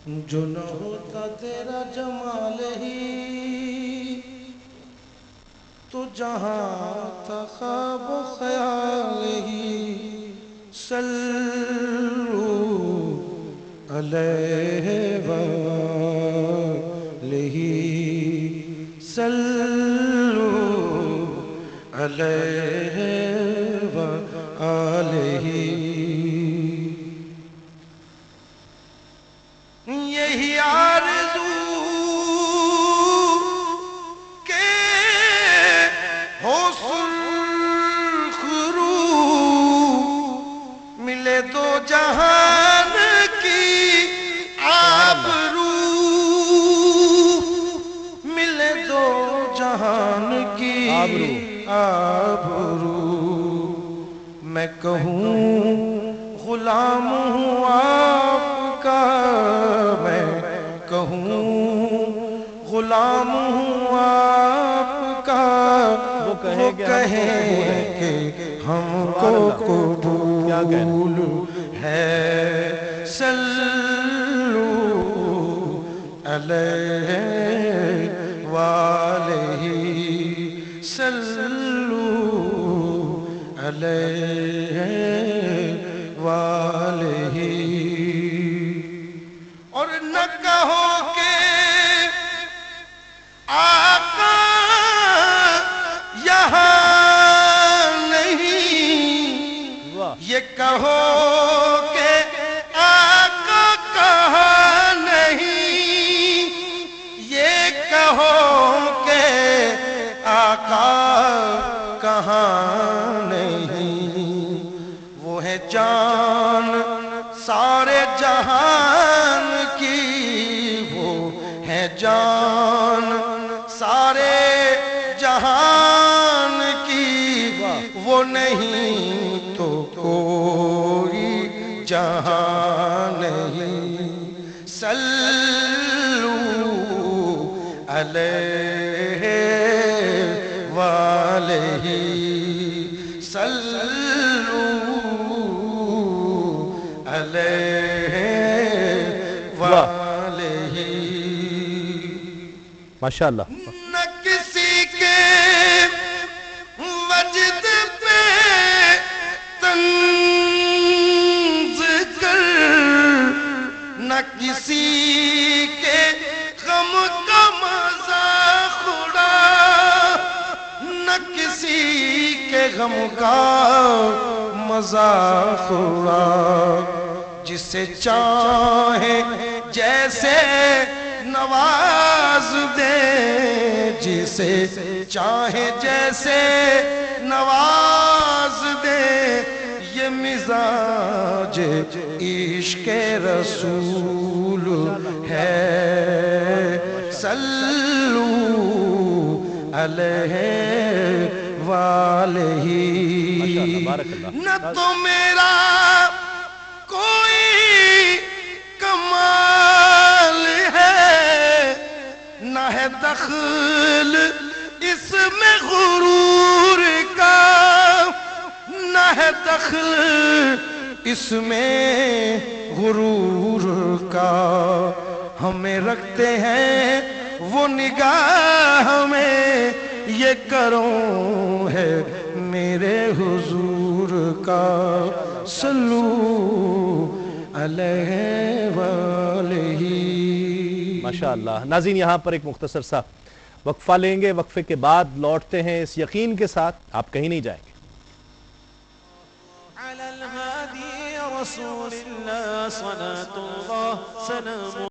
جو نہ ہوتا تیرا جمال ہی تو جہاں تھا خواب و خیال ہی صلو علیہ وآلہ صلو علیہ وآلہ یہی آرزو کہ ہو سرخ رو ملے دو جہان کی آبرو ملے دو جہان کی آبرو میں کہوں غلام ہوں آپ کا میں کہوں غلام ہوں آپ کا وہ کہیں کہ ہم کو قبول ہے صلو علیہ وآلہ صلو علیہ وآلہ اور نہ کہو کہ آقا یہاں نہیں یہ کہو کہ آقا کہاں نہیں یہ کہو کہ آقا کہاں نہیں وہ ہے جان سارے جہان کی وہ ہے جان سارے جہان کی وہ نہیں تو کوئی جہان نہیں صلو علیہ وآلہ صلو علیہ وآلہ ماشاءاللہ نہ کسی کے وجد پہ طنز کر نہ کسی کے غم کا مذاق اڑا نہ کسی کے غم کا مذاق اڑا جسے چاہے جیسے نواز دے جسے چاہے جیسے نواز دے یہ مزاج عشق رسول ہے صلو علیہ وآلہ نہ تو میرا کوئی کمال ہے نہ ہے دخل اس میں غرور کا نہ ہے دخل اس میں غرور کا ہمیں رکھتے ہیں وہ نگاہ میں یہ کروں ہے میرے حضور کا صلو علیہ وآلہ ماشاءاللہ ناظرین یہاں پر ایک مختصر سا وقفہ لیں گے وقفے کے بعد لوٹتے ہیں اس یقین کے ساتھ آپ کہیں نہیں جائیں گے علی الہادی رسول اللہ صلاة اللہ سلام